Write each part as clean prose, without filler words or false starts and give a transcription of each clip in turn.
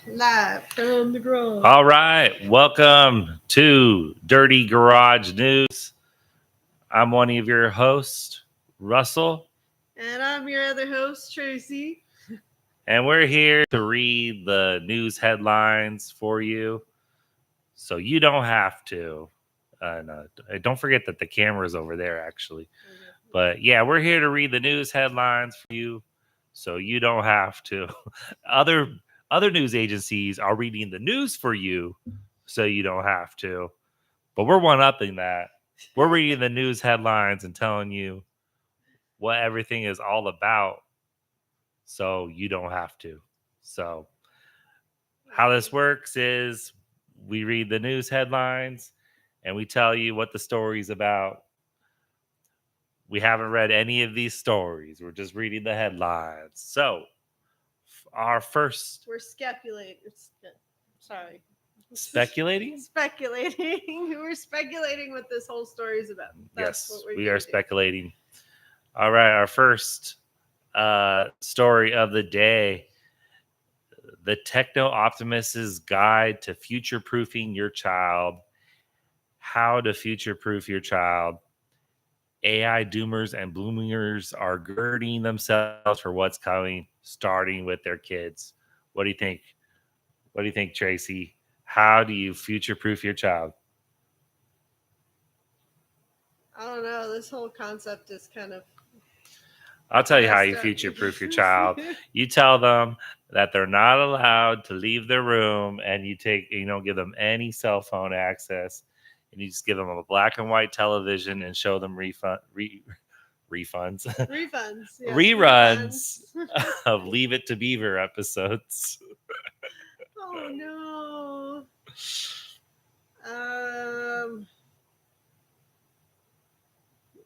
Live from the garage. All right. Welcome to Dirty Garage News. I'm one of your hosts, Russell. And I'm your other host, Tracy. And we're here to read the news headlines for you so you don't have to. No, don't forget that the camera's over there, actually. But yeah, we're here to read the news headlines for you so you don't have to. Other news agencies are reading the news for you so you don't have to. But we're one-upping that. We're reading the news headlines and telling you what everything is all about so you don't have to. So how this works is we read the news headlines and we tell you what the story's about. We haven't read any of these stories. We're just reading the headlines. So our first... We're speculating. Sorry. Speculating? Speculating. We're speculating what this whole story is about. That's yes, we are speculating. All right, our first story of the day. The Techno-Optimist's Guide to Future-Proofing Your Child. How to future-proof your child. AI doomers and bloomers are girding themselves for what's coming, starting with their kids. What do you think? What do you think, Tracy? How do you future-proof your child? I don't know. This whole concept is kind of... I'll tell you how you future-proof your child. You tell them that they're not allowed to leave their room, and you don't give them any cell phone access, and you just give them a black and white television and show them reruns of Leave It to Beaver episodes. Oh no.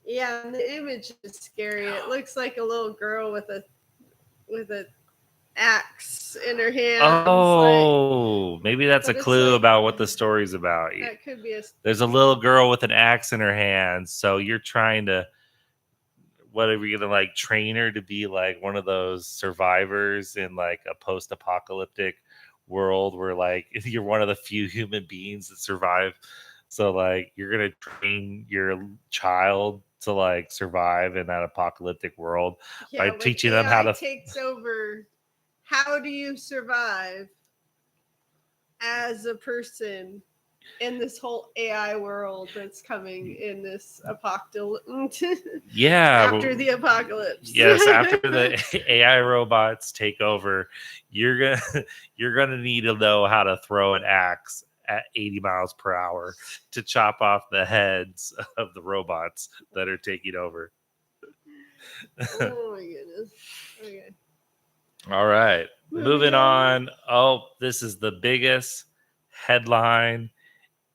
Yeah, the image is scary. It looks like a little girl with a axe in her hand. Oh, maybe that's a clue about what the story's about. That could be There's a little girl with an axe in her hand, so you're trying to... What are we gonna train her to be like one of those survivors in like a post-apocalyptic world where you're one of the few human beings that survive? So you're gonna train your child to survive in that apocalyptic world by teaching them how to... takes over. How do you survive as a person in this whole AI world that's coming in this apocalypse? Yeah, after the apocalypse. Yes, after the AI robots take over, you're gonna need to know how to throw an axe at 80 miles per hour to chop off the heads of the robots that are taking over. Oh my goodness. Okay. All right. Moving on. Oh, this is the biggest headline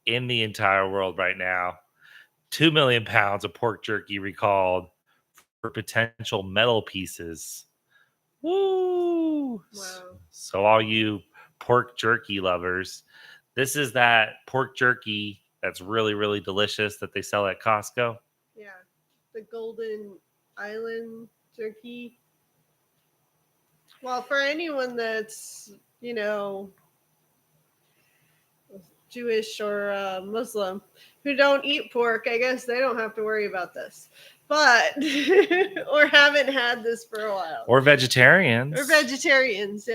in the entire world right now. 2 million pounds of pork jerky recalled for potential metal pieces. Woo! Wow. So all you pork jerky lovers, this is that pork jerky that's really, really delicious that they sell at Costco. Yeah. The Golden Island jerky. Well, for anyone that's, Jewish or Muslim who don't eat pork, I guess they don't have to worry about this. But, or haven't had this for a while. Or vegetarians. Yeah.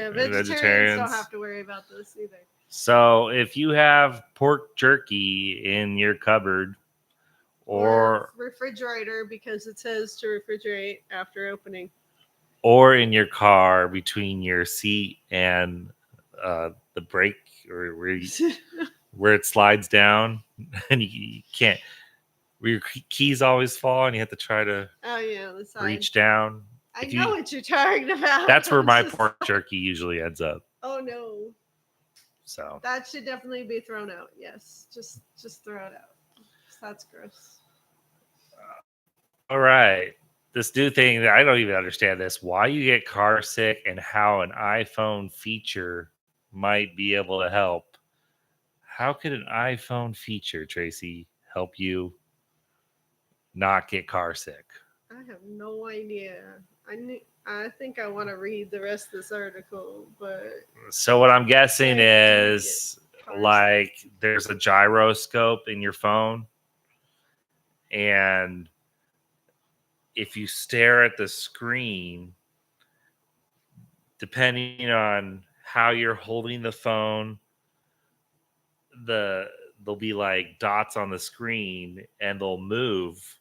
Vegetarians don't have to worry about this either. So if you have pork jerky in your cupboard or refrigerator, because it says to refrigerate after opening, or in your car between your seat and the brake, or where it slides down and you can't, where your keys always fall and you have to try to reach down. I know what you're talking about. That's where my pork jerky usually ends up. Oh no. So that should definitely be thrown out. Yes. Just throw it out. That's gross. All right. This new thing, I don't even understand this. Why you get car sick and how an iPhone feature might be able to help. How could an iPhone feature, Tracy, help you not get car sick? I have no idea. I think I want to read the rest of this article, but So what I'm guessing I do is get car like there's a gyroscope in your phone, and if you stare at the screen, depending on how you're holding the phone, there'll be like dots on the screen and they'll move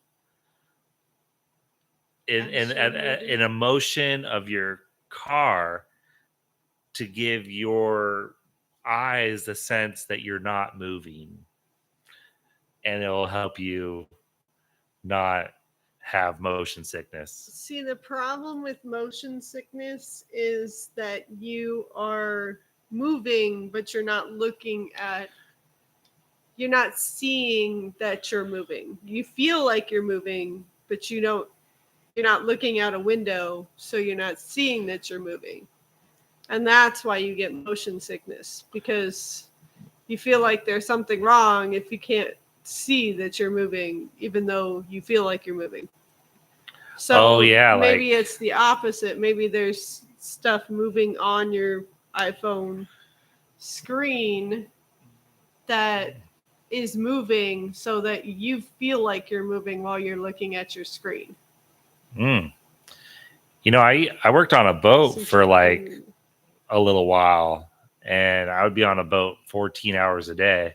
in a motion of your car to give your eyes the sense that you're not moving, and it'll help you not have motion sickness. See, the problem with motion sickness is that you are moving, but you're not you're not seeing that you're moving. You feel like you're moving, but you're not looking out a window, so you're not seeing that you're moving. And that's why you get motion sickness, because you feel like there's something wrong if you can't see that you're moving, even though you feel like you're moving. So maybe it's the opposite. Maybe there's stuff moving on your iPhone screen that is moving so that you feel like you're moving while you're looking at your screen. You know, I worked on a boat for like a little while, and I would be on a boat 14 hours a day.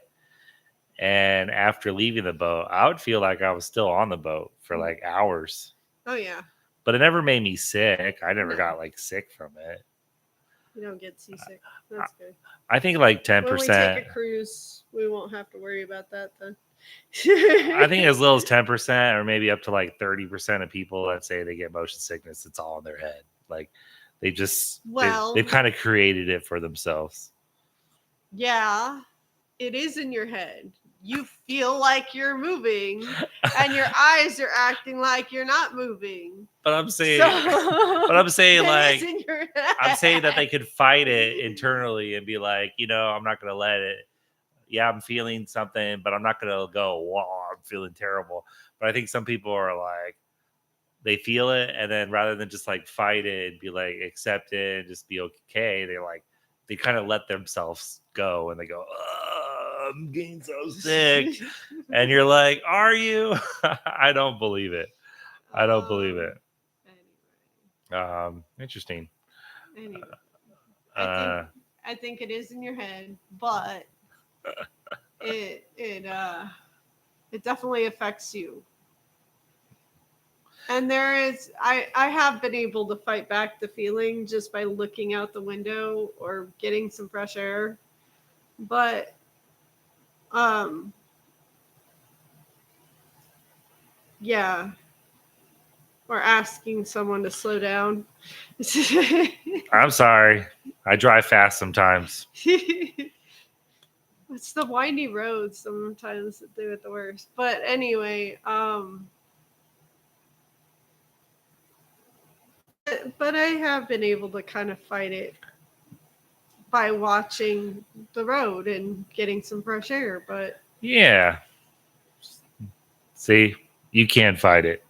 And after leaving the boat, I would feel like I was still on the boat for like hours. Oh, yeah. But it never made me sick. I never got like sick from it. You don't get seasick. That's good. I think like 10%. When we take a cruise, we won't have to worry about that then. I think as little as 10% or maybe up to like 30% of people that say they get motion sickness, it's all in their head. Like they just, they've kind of created it for themselves. Yeah, it is in your head. You feel like you're moving and your eyes are acting like you're not moving. But I'm saying like, I'm saying that they could fight it internally and be like, you know, I'm not going to let it. Yeah, I'm feeling something, but I'm not going to go, wow, I'm feeling terrible. But I think some people are like, they feel it. And then rather than just like fight it and be like, accept it and just be okay, they kind of let themselves go and they go, I'm getting so sick. And you're like, are you? I don't believe it. I don't believe it. Interesting. Anyway, I think it is in your head, but it definitely affects you. And I have been able to fight back the feeling just by looking out the window or getting some fresh air. But yeah. Or asking someone to slow down. I'm sorry. I drive fast sometimes. It's the windy roads sometimes that do it the worst. But anyway, but I have been able to kind of fight it by watching the road and getting some fresh air. But yeah. See, you can fight it.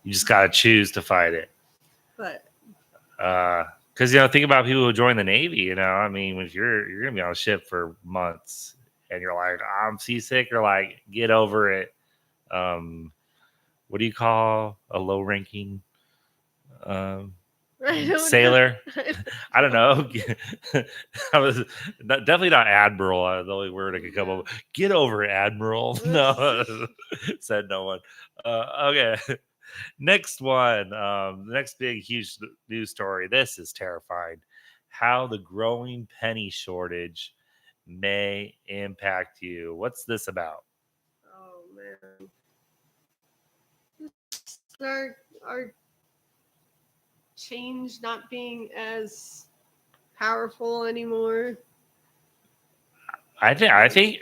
You just got to choose to fight it. But because think about people who join the Navy. I mean, if you're gonna be on a ship for months and you're like, I'm seasick, or like, get over it. What do you call a low-ranking sailor? I don't know. I was definitely not admiral. The only word I could come up with. Get over it, admiral. No, said no one. Okay. Next one. The next big, huge news story. This is terrifying. How the growing penny shortage may impact you. What's this about? Oh man, our change not being as powerful anymore. I think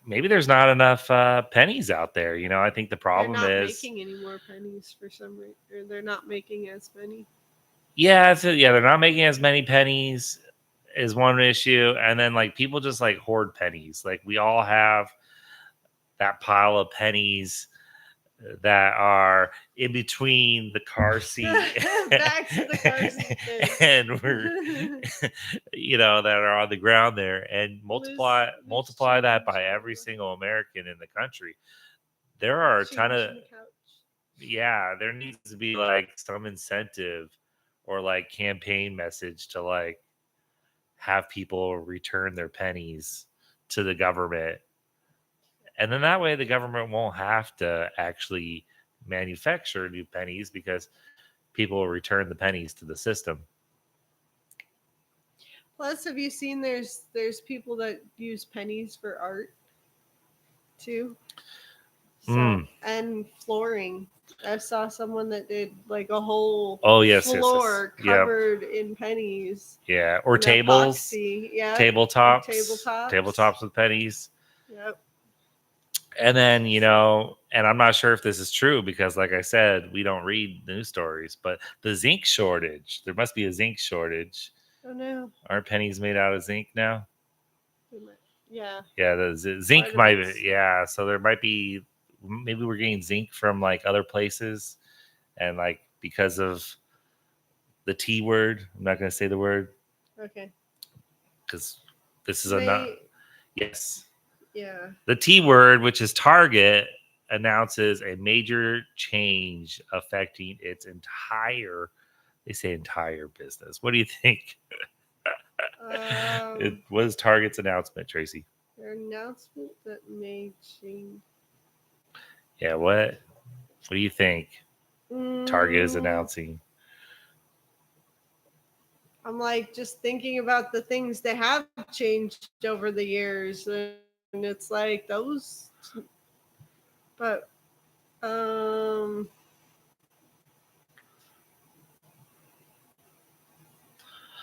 maybe there's not enough pennies out there. I think the problem is they're not making any more pennies for some reason, or they're not making as many. Yeah, they're not making as many pennies is one issue, and then like people just like hoard pennies. Like we all have that pile of pennies that are in between the car seat Back to the car seat thing. and we're that are on the ground there, and multiply that by every single American in the country. There are a ton of there needs to be like some incentive or like campaign message to like have people return their pennies to the government. And then that way the government won't have to actually manufacture new pennies because people will return the pennies to the system. Plus, have you seen there's people that use pennies for art too? So and flooring. I saw someone that did like a whole floor covered in pennies. Yeah, or tables. Epoxy. Yeah. Tabletops. Tabletops. Tabletops with pennies. Yep. And then, and I'm not sure if this is true because, like I said, we don't read news stories, but the zinc shortage, there must be a zinc shortage. Oh, no. Aren't pennies made out of zinc now? Yeah. Yeah, the zinc might be, yeah. So there might be, maybe we're getting zinc from like other places. And like because of the T word, I'm not going to say the word. Okay. Because this is a, yes. Yeah. The T word, which is Target, announces a major change affecting its entire business. What do you think? What is Target's announcement, Tracy? Their announcement that may change. Yeah, what do you think Target is announcing? I'm like just thinking about the things that have changed over the years, and it's like those, but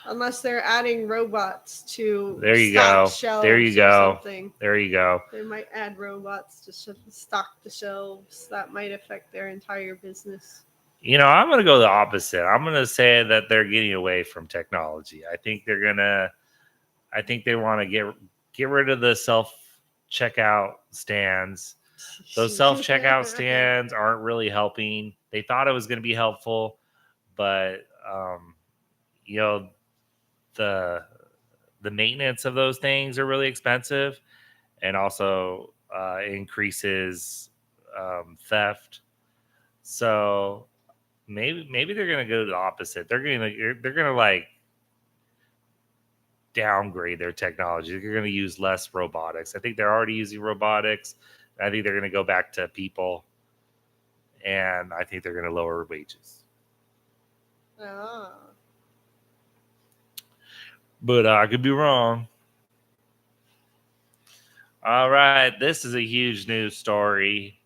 unless they're adding robots to shelves. There you go. Something. There you go. They might add robots to stock the shelves. That might affect their entire business. I'm going to go the opposite. I'm going to say that they're getting away from technology. I think they want to get rid of the self-checkout stands. Those self-checkout stands aren't really helping. They thought it was going to be helpful, but the maintenance of those things are really expensive, and also increases theft. So maybe they're going to go to the opposite. They're going to like downgrade their technology. They're going to use less robotics. I think they're already using robotics. I think they're going to go back to people, and I think they're going to lower wages. But I could be wrong. All right, this is a huge news story.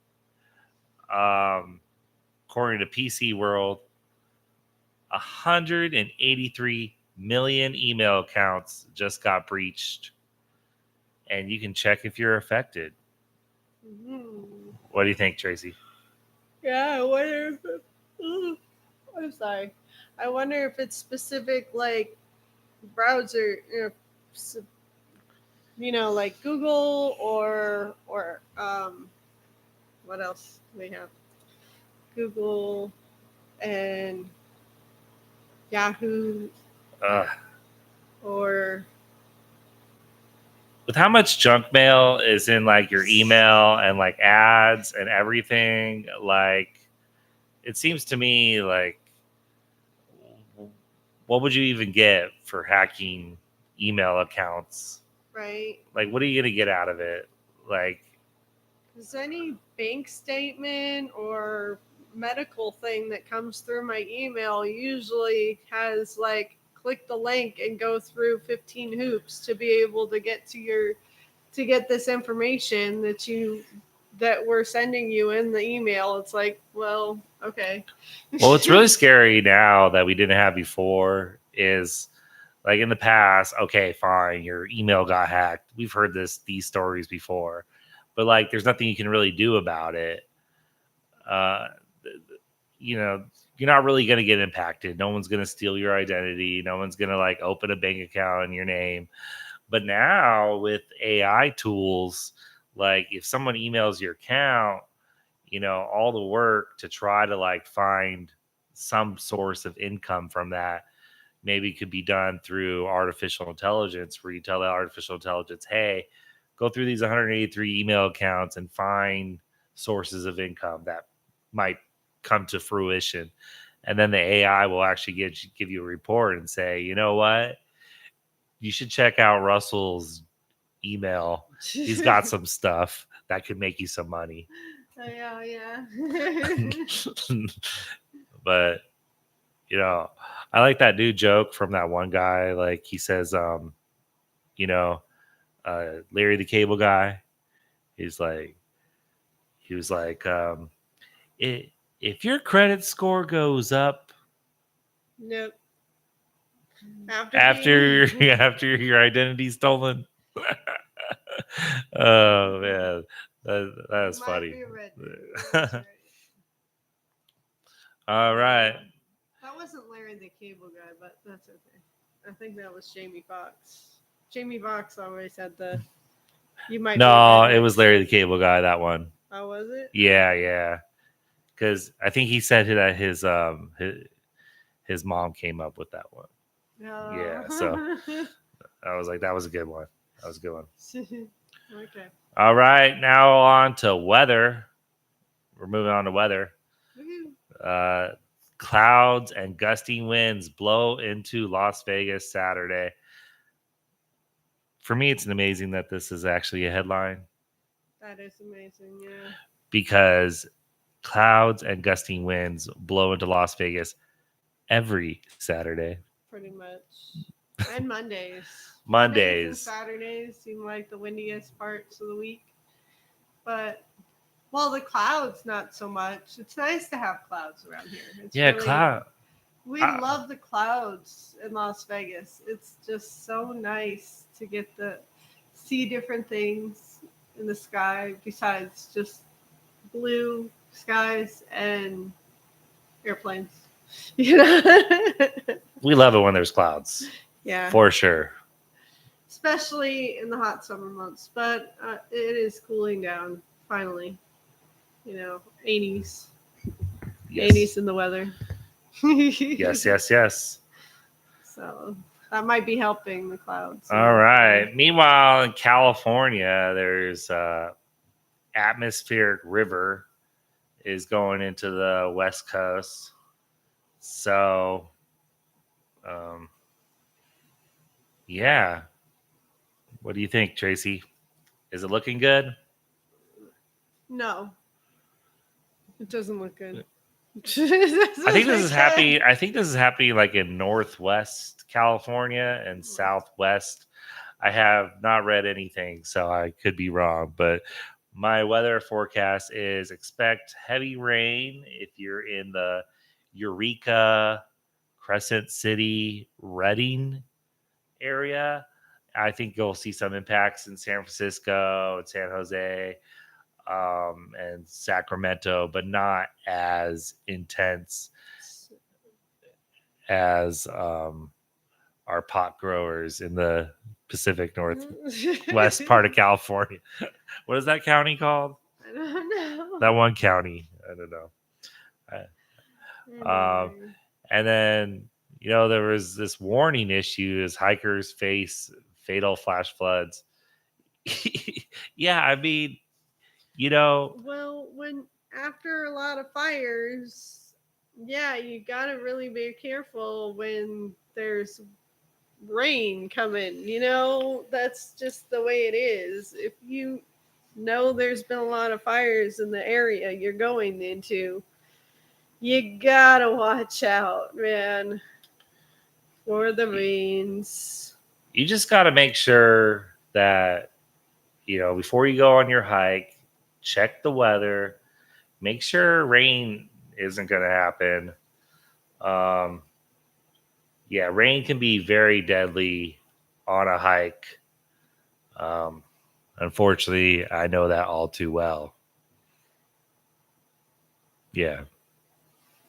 According to PC World, 183 million email accounts just got breached, and you can check if you're affected. Mm-hmm. What do you think, Tracy? Yeah, I wonder if I'm sorry. I wonder if it's specific, like browser, like Google or what else do we have? Google and Yahoo, or with how much junk mail is in like your email and like ads and everything, like it seems to me like what would you even get for hacking email accounts? Right. Like, what are you going to get out of it? Like, is any bank statement or medical thing that comes through my email usually has like click the link and go through 15 hoops to be able to get to get this information that we're sending you in the email. It's like, well, okay. Well, what's really scary now that we didn't have before is like in the past, okay, fine, your email got hacked. We've heard these stories before, but like there's nothing you can really do about it. You're not really going to get impacted. No one's going to steal your identity. No one's going to like open a bank account in your name. But now with AI tools, like if someone emails your account, all the work to try to like find some source of income from that maybe could be done through artificial intelligence, where you tell the artificial intelligence, hey, go through these 183 email accounts and find sources of income that might come to fruition. And then the AI will actually give you a report and say, you know what? You should check out Russell's email. He's got some stuff that could make you some money. Yeah. But I like that new joke from that one guy. Like he says, Larry the Cable Guy. He was like, if your credit score goes up Nope. after your identity's stolen. Oh man, that's funny. All right. That wasn't Larry the Cable Guy, but that's okay. I think that was Jamie Foxx. Jamie Foxx always had the. You might. No, it was Larry the Cable Guy. That one. Oh, was it? Yeah. Because I think he said that his mom came up with that one. Oh. Yeah, so I was like, that was a good one. That was a good one. Okay. All right, now on to weather. We're moving on to weather. Clouds and gusting winds blow into Las Vegas Saturday. For me, it's amazing that this is actually a headline. That is amazing, yeah. Because clouds and gusting winds blow into Las Vegas every Saturday. Pretty much. And Mondays. Mondays and Saturdays seem like the windiest parts of the week. But, the clouds, not so much. It's nice to have clouds around here. It's cloud. We love the clouds in Las Vegas. It's just so nice to get to see different things in the sky besides just blue skies and airplanes. We love it when there's clouds. Yeah. For sure. Especially in the hot summer months. But it is cooling down, finally. 80s. Yes. 80s in the weather. Yes. So that might be helping the clouds. All right. Meanwhile, in California, there's atmospheric river is going into the West Coast. So, yeah. What do you think, Tracy? Is it looking good? No. It doesn't look good. I think this is happening. I think this is happening like in Northwest California and Southwest. I have not read anything, so I could be wrong. But my weather forecast is expect heavy rain if you're in the Eureka, Crescent City, Redding area. I think you'll see some impacts in San Francisco and San Jose. And Sacramento, but not as intense as our pot growers in the Pacific Northwest part of California. What is that county called? I don't know. That one county. I don't know. And then, there was this warning issue as hikers face fatal flash floods. Yeah, I mean, when after a lot of fires, you gotta really be careful when there's rain coming. That's just the way it is. If there's been a lot of fires in the area you're going into, you gotta watch out, man, for the rains. You just gotta make sure that before you go on your hike, check the weather, make sure rain isn't going to happen. Rain can be very deadly on a hike. Unfortunately, I know that all too well. Yeah.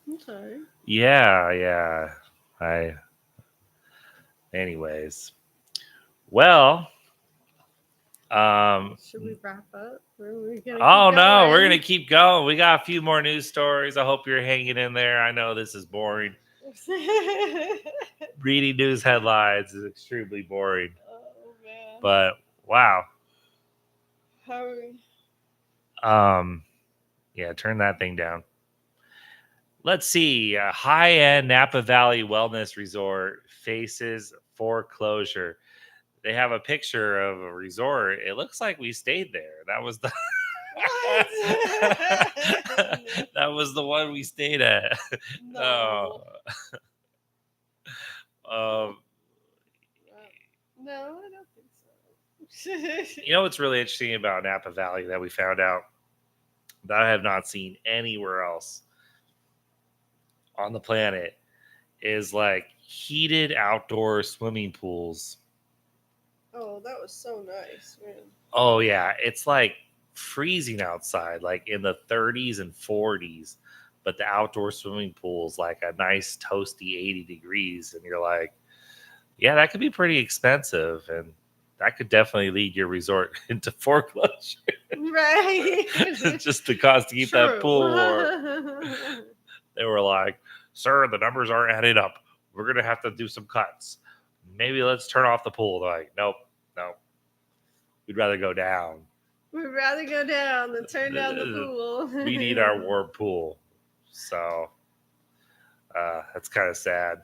I'm sorry. Yeah. Anyways. Well, Should we wrap up? Or are we gonna Oh keep no, we're going? gonna keep going. We got a few more news stories. I hope you're hanging in there. I know this is boring. Reading news headlines is extremely boring. Oh man. But wow. How are we? Yeah, turn that thing down. Let's see. A high-end Napa Valley Wellness Resort faces foreclosure. They have a picture of a resort. It looks like we stayed there. That was the What? that was the one we stayed at. No. Um, No, I don't think so. you know what's really interesting about Napa Valley that we found out that I have not seen anywhere else on the planet is like heated outdoor swimming pools. Oh, that was so nice, man. Oh yeah, it's like freezing outside, like in the 30s and 40s, but the outdoor swimming pool is like a nice toasty 80 degrees, and you're like, yeah, that could be pretty expensive, and that could definitely lead your resort into foreclosure. Right. Just the cost to keep that True. pool warm. They were like, sir, the numbers aren't adding up. We're gonna have to do some cuts. Maybe let's turn off the pool. They're like, nope. We'd rather go down. We'd rather go down than turn down the pool. We need our warm pool. So that's kind of sad.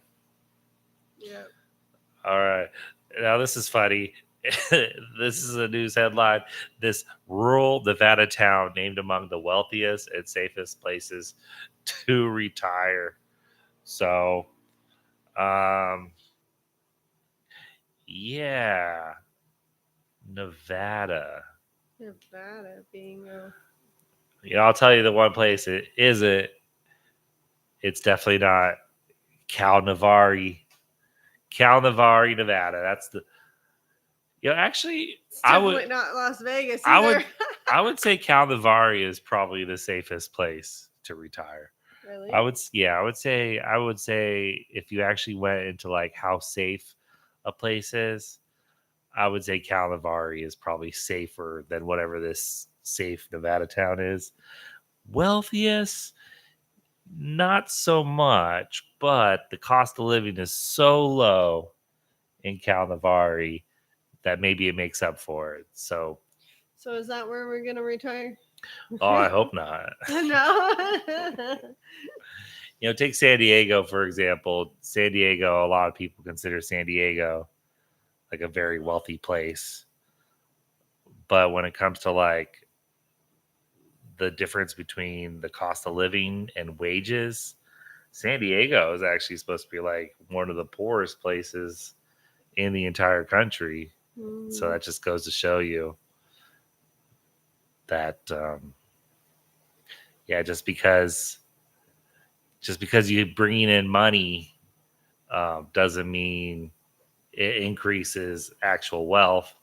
Yep. All right. Now this is funny. This is a news headline. This rural Nevada town named among the wealthiest and safest places to retire. So, yeah, Nevada. Nevada being a I'll tell you the one place it isn't. It's definitely not Calnevari. Calnevari, Nevada. That's the. Actually, it's I definitely would. not Las Vegas I either. would. I would say Calnevari is probably the safest place to retire. Really? I would say if you actually went into like how safe a place is, I would say Calnevari is probably safer than whatever this safe Nevada town is. Wealthiest, not so much, but the cost of living is so low in Calnevari that maybe it makes up for it. So is that where we're gonna retire? oh, I hope not. No. Take San Diego, for example. San Diego, a lot of people consider San Diego like a very wealthy place. But when it comes to like the difference between the cost of living and wages, San Diego is actually supposed to be like one of the poorest places in the entire country. So that just goes to show you that, just because you're bringing in money doesn't mean it increases actual wealth.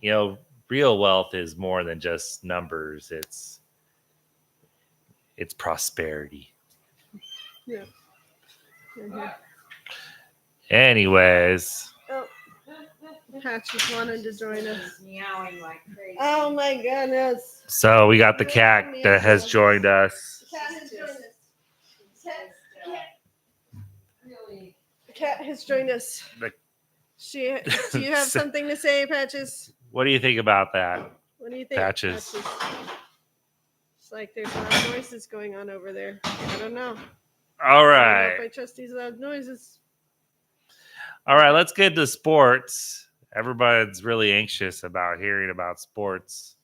Real wealth is more than just numbers. It's prosperity. Yeah. Mm-hmm. Anyways. Oh, Patch just wanted to join us. Meowing like crazy. Oh my goodness. So we got the cat that has joined us. Cat has joined us. Really. The cat has joined us. The- Do you have something to say, Patches? What do you think about that? What do you think, Patches. It's like there's loud noises going on over there. I don't know. All I don't know right. if I trust these loud noises. All right, let's get to sports. Everybody's really anxious about hearing about sports.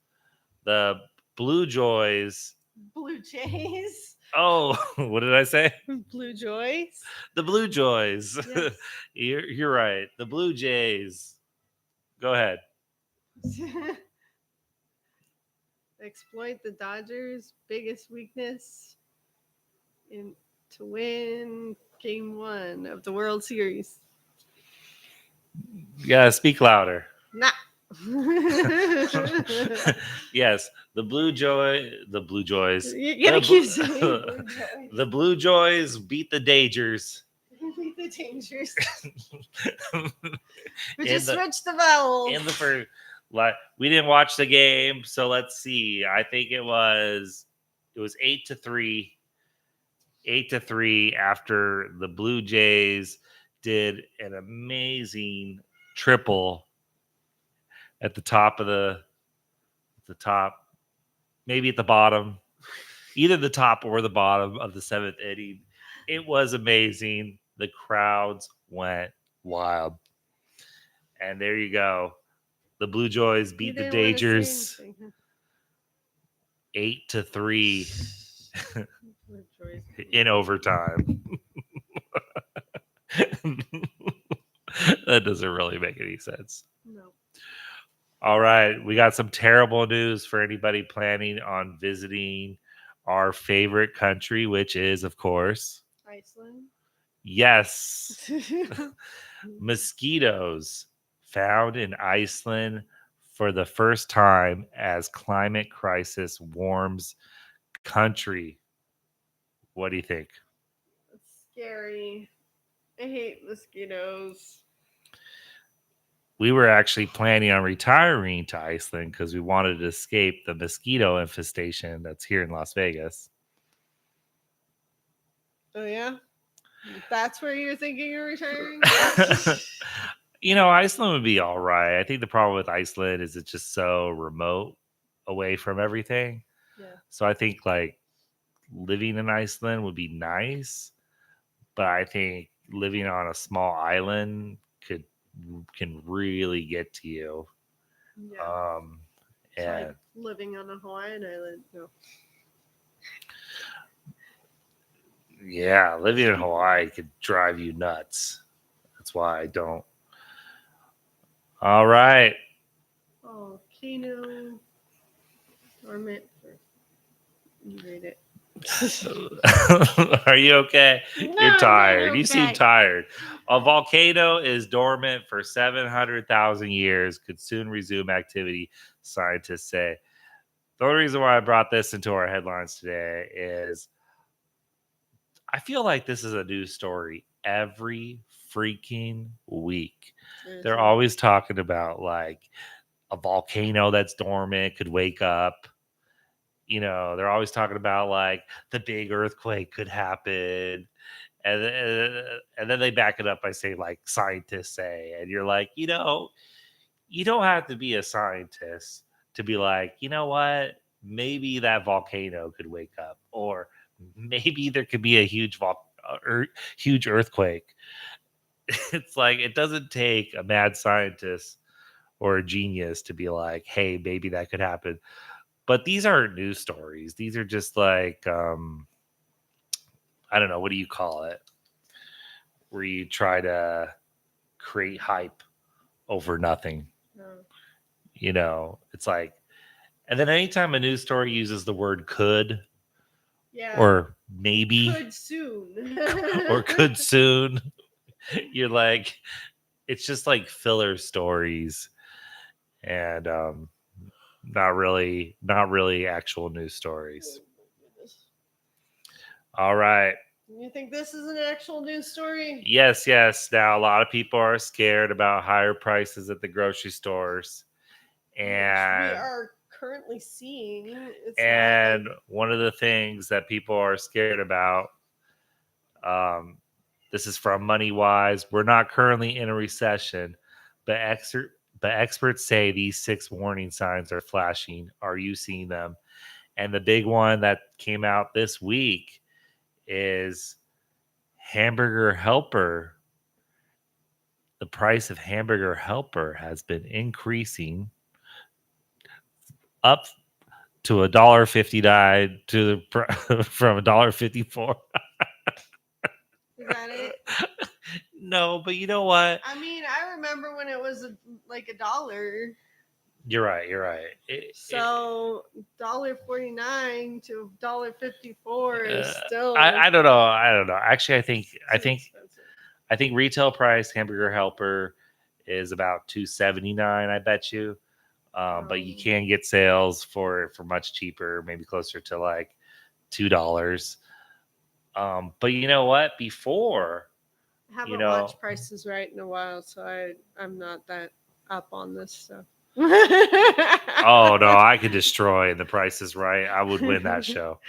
The Blue Jays. Blue Jays. Oh, what did I say? Blue Jays. The Blue Jays. Yes. You're right. The Blue Jays. Go ahead. Exploit the Dodgers' biggest weakness to win Game 1 of the World Series. You gotta speak louder. Nah. Yes, the Blue Jays. You gotta keep saying Blue Jays. The Blue Jays beat the Dangers. Beat the Dangers. In We just the- switched the vowels. in the first. We didn't watch the game, so let's see. I think it was 8-3. 8-3 after the Blue Jays did an amazing triple at the top of the top, maybe at the bottom, either the top or the bottom of the 7th inning. It was amazing. The crowds went wild. And there you go. The Blue Jays You beat the didn't wanna say Dangers anything, 8-3 huh? Good choice. in overtime. That doesn't really make any sense. No. All right. We got some terrible news for anybody planning on visiting our favorite country, which is, of course, Iceland. yes, mosquitoes found in Iceland for the first time as climate crisis warms country. What do you think? It's scary. I hate mosquitoes. We were actually planning on retiring to Iceland because we wanted to escape the mosquito infestation that's here in Las Vegas. Oh yeah, that's where you're thinking of retiring. Iceland would be all right. I think the problem with Iceland is it's just so remote away from everything. Yeah. So I think like living in Iceland would be nice, but I think living on a small island can really get to you. Yeah. It's And like living on a Hawaiian island. No. yeah, living in Hawaii could drive you nuts. That's why I don't. All right. Volcano. Dormant. You read it. Are you okay? No, You're I'm tired. not You seem okay. tired. A volcano is dormant for 700,000 years, could soon resume activity, scientists say. The only reason why I brought this into our headlines today is I feel like this is a news story every freaking week. They're Seriously. always talking about like a volcano that's dormant could wake up. They're always talking about like the big earthquake could happen. And then they back it up by saying like scientists say, and you're like, you don't have to be a scientist to be like, you know what? Maybe that volcano could wake up, or maybe there could be a huge earthquake. It's like it doesn't take a mad scientist or a genius to be like, hey, maybe that could happen. But these aren't news stories. These are just like I don't know, what do you call it? Where you try to create hype over nothing. No. It's like, and then anytime a news story uses the word could Yeah. or maybe Could soon. or could soon, you're like, it's just like filler stories and not really actual news stories. All right. You think this is an actual news story? Yes. Now, a lot of people are scared about higher prices at the grocery stores. Which we And are currently seeing. It's and not like, one of the things that people are scared about, this is from MoneyWise. We're not currently in a recession, but experts say these 6 warning signs are flashing. Are you seeing them? And the big one that came out this week is Hamburger Helper. The price of Hamburger Helper has been increasing up to $1.59 from $1.54. is that it? No, but you know what? I mean, I remember when it was like $1. You're right. So $1.49 to $1.54 is still. I don't know. Actually, I think expensive. retail price Hamburger Helper is about $2.79. I bet you. But you can get sales for much cheaper, maybe closer to like $2. But you know what? Before, I haven't watched Prices Right in a while, so I'm not that up on this stuff. Oh no, I could destroy and The Price is Right. I would win that show.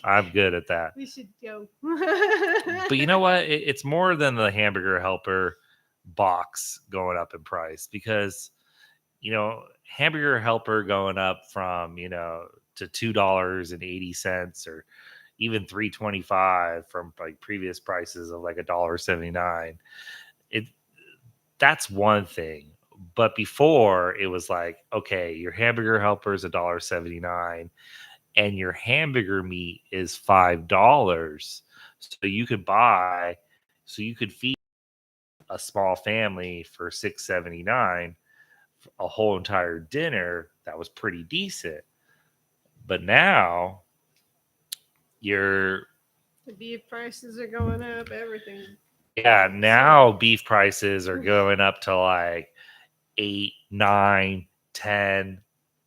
I'm good at that. We should go. But you know what? It's more than the Hamburger Helper box going up in price, because Hamburger Helper going up from to $2.80 or even $3.25 from like previous prices of like $1.79. That's one thing. But before, it was like, okay, your Hamburger Helper is $1.79 and your hamburger meat is $5. So you could feed a small family for $6.79 a whole entire dinner. That was pretty decent. But now the beef prices are going up. Everything. now beef prices are going up to like $8, $9, $10,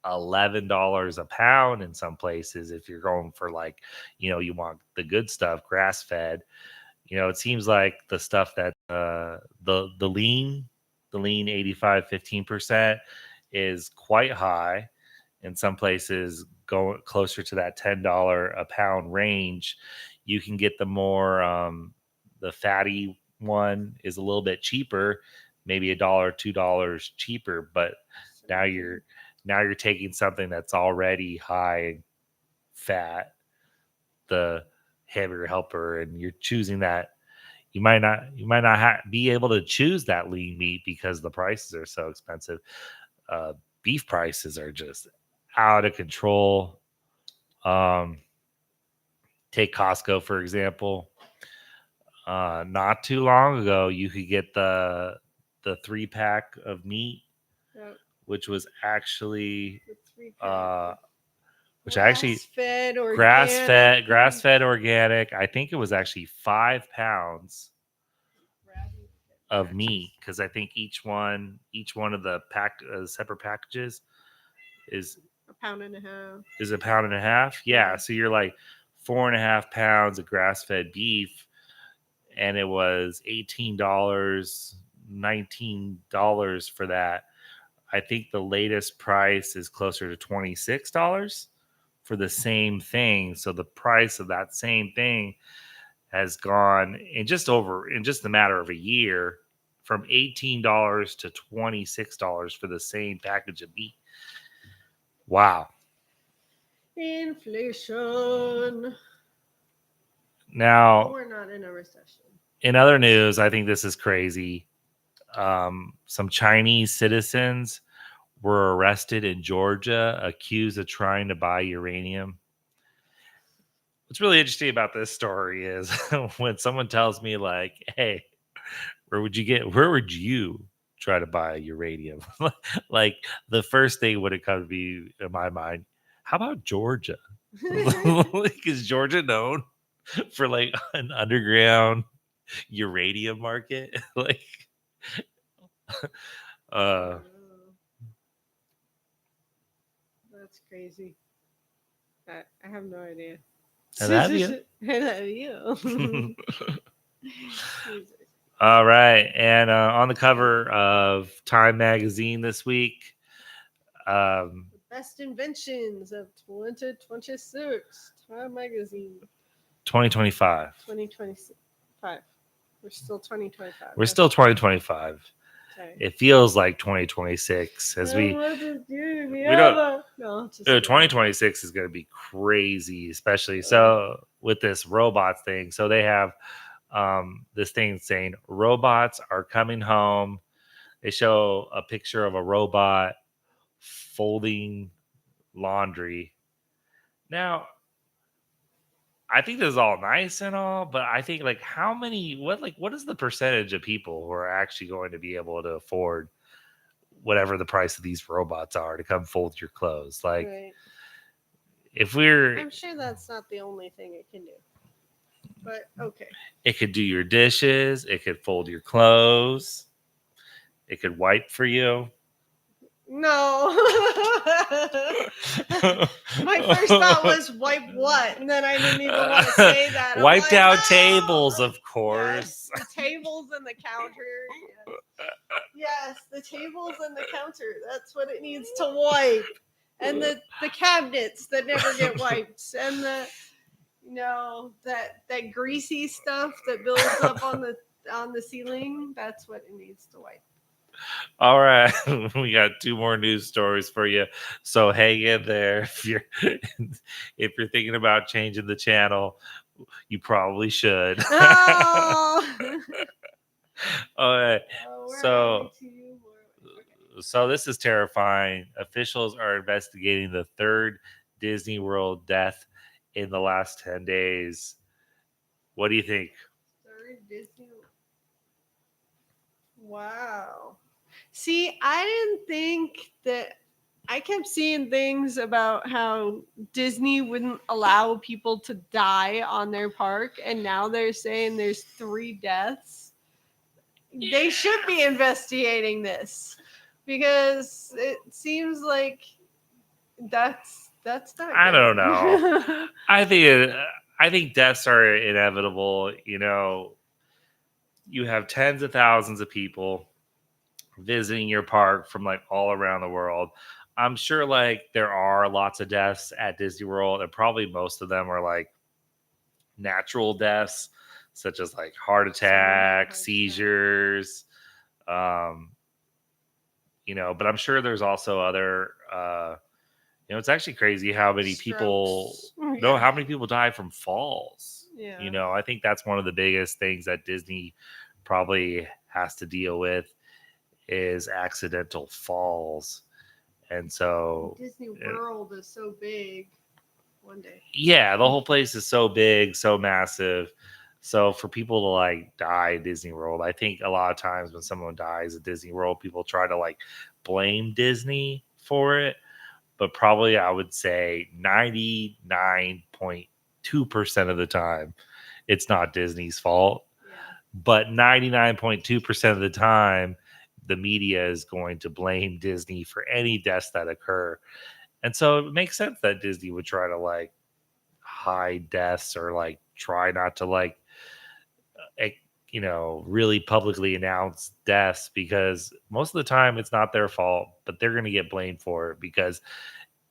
$11 a pound in some places. If you're going for like, you want the good stuff, grass fed. It seems like the stuff that the lean 85 15% is quite high. In some places, go closer to that $10 a pound range. You can get the more the fatty one is a little bit cheaper, maybe $1, $2 cheaper. But now you're taking something that's already high fat, the Hamburger Helper, and you're choosing that. You might not be able to choose that lean meat because the prices are so expensive. Beef prices are just out of control. Take Costco, for example. Not too long ago, you could get the 3-pack of meat, Yep. which was actually grass-fed organic. I think it was actually 5 pounds of meat, because I think each one of the separate packages is a pound and a half. Is a pound and a half? Yeah. So you're like 4.5 pounds of grass-fed beef, and it was $18, $19 for that. I think the latest price is closer to $26 for the same thing. So the price of that same thing has gone in just the matter of a year from $18 to $26 for the same package of meat. Wow. Inflation. Now, we're not in a recession. In other news, I think this is crazy. Some Chinese citizens were arrested in Georgia, accused of trying to buy uranium. What's really interesting about this story is when someone tells me like, hey, where would you try to buy uranium? Like the first thing would have come to me in my mind, how about Georgia? Like, is Georgia known for like an underground uranium market? Like, that's crazy. I have no idea. And have you? And have you? All right. And on the cover of Time magazine this week, best inventions of 2026. Time magazine. 2025. 2025. We're still 2025. We're still 2025. Okay. It feels like 2026 as we don't. 2026 is going to be crazy, especially so with this robots thing. So they have this thing saying robots are coming home. They show a picture of a robot folding laundry. Now, I think this is all nice and all, but I think like what is the percentage of people who are actually going to be able to afford whatever the price of these robots are to come fold your clothes? Like, right. I'm sure that's not the only thing it can do, but okay. It could do your dishes. It could fold your clothes. It could wipe for you. No. My first thought was wipe what, and then I didn't even want to say that. I'm Wiped like, out "Oh!" tables, of Yes, course. the tables and the counter. Yes, the tables and the counter. That's what it needs to wipe. And the cabinets that never get wiped. And the that greasy stuff that builds up on the ceiling. That's what it needs to wipe. All right, we got 2 more news stories for you. So hang in there. If you're thinking about changing the channel, you probably should. Oh, All right. we're So only 2 more. Okay. So this is terrifying. Officials are investigating the 3rd Disney World death in the last 10 days. What do you think? Third Disney. Wow. See, I didn't think that. I kept seeing things about how Disney wouldn't allow people to die on their park, and now they're saying there's 3 deaths. They should be investigating this because it seems like that's not. I don't good. know. I think deaths are inevitable. You have tens of thousands of people visiting your park from like all around the world. I'm sure like there are lots of deaths at Disney World, and probably most of them are like natural deaths, such as like heart attacks, seizures, um, but I'm sure there's also other, it's actually crazy how many people, Strokes. no, how many people die from falls. Yeah. I think that's one of the biggest things that Disney probably has to deal with is accidental falls. And so Disney World is so big. One day. Yeah, the whole place is so big, so massive. So for people to like die at Disney World, I think a lot of times when someone dies at Disney World, people try to like blame Disney for it. But probably I would say 99.2% of the time, it's not Disney's fault. Yeah. But 99.2% of the time, the media is going to blame Disney for any deaths that occur. And so it makes sense that Disney would try to like hide deaths or like try not to like really publicly announce deaths, because most of the time it's not their fault, but they're going to get blamed for it because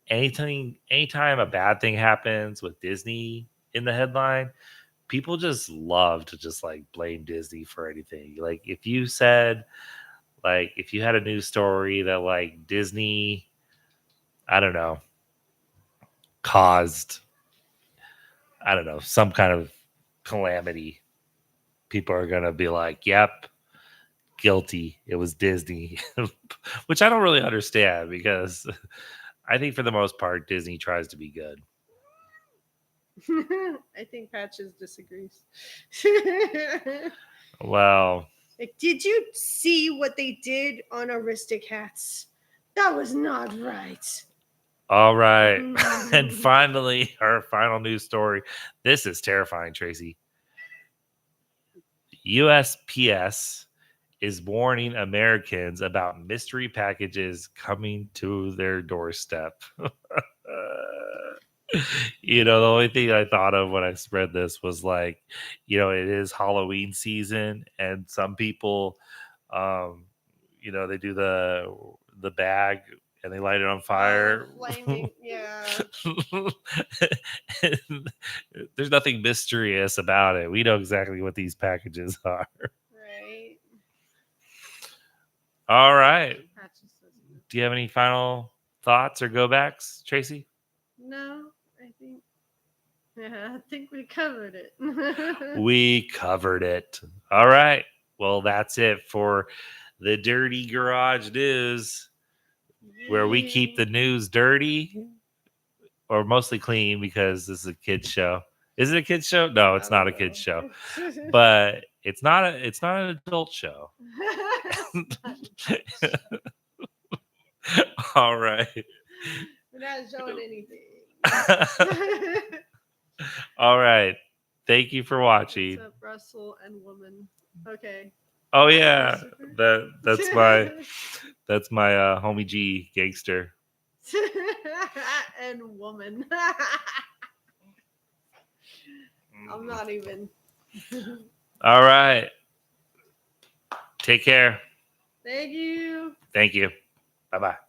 anytime a bad thing happens with Disney in the headline, people just love to just like blame Disney for anything. Like if you said, like if you had a news story that like Disney, I don't know, caused, I don't know, some kind of calamity, people are going to be like, yep, guilty. It was Disney, which I don't really understand because I think for the most part, Disney tries to be good. I think Patches disagrees. Well, Like, did you see what they did on Aristocats? That was not right. all right. And finally, our final news story. This is terrifying, Tracy. USPS is warning Americans about mystery packages coming to their doorstep. The only thing I thought of when I read this was like, it is Halloween season, and some people, they do the bag and they light it on fire. Flaming, yeah. There's nothing mysterious about it. We know exactly what these packages are. Right. All right. Patches doesn't. Do you have any final thoughts or go backs, Tracy? No, I think we covered it. We covered it. All right. Well, that's it for the Dirty Garage News, where we keep the news dirty or mostly clean because this is a kid's show. Is it a kid's show? No, it's not a kid's show. But it's not an adult show. All right. We're not showing anything. All right. Thank you for watching. What's up, Russell and woman? Okay. Oh yeah, that's my homie G gangster. And woman. I'm not even. All right. Take care. Thank you. Thank you. Bye bye.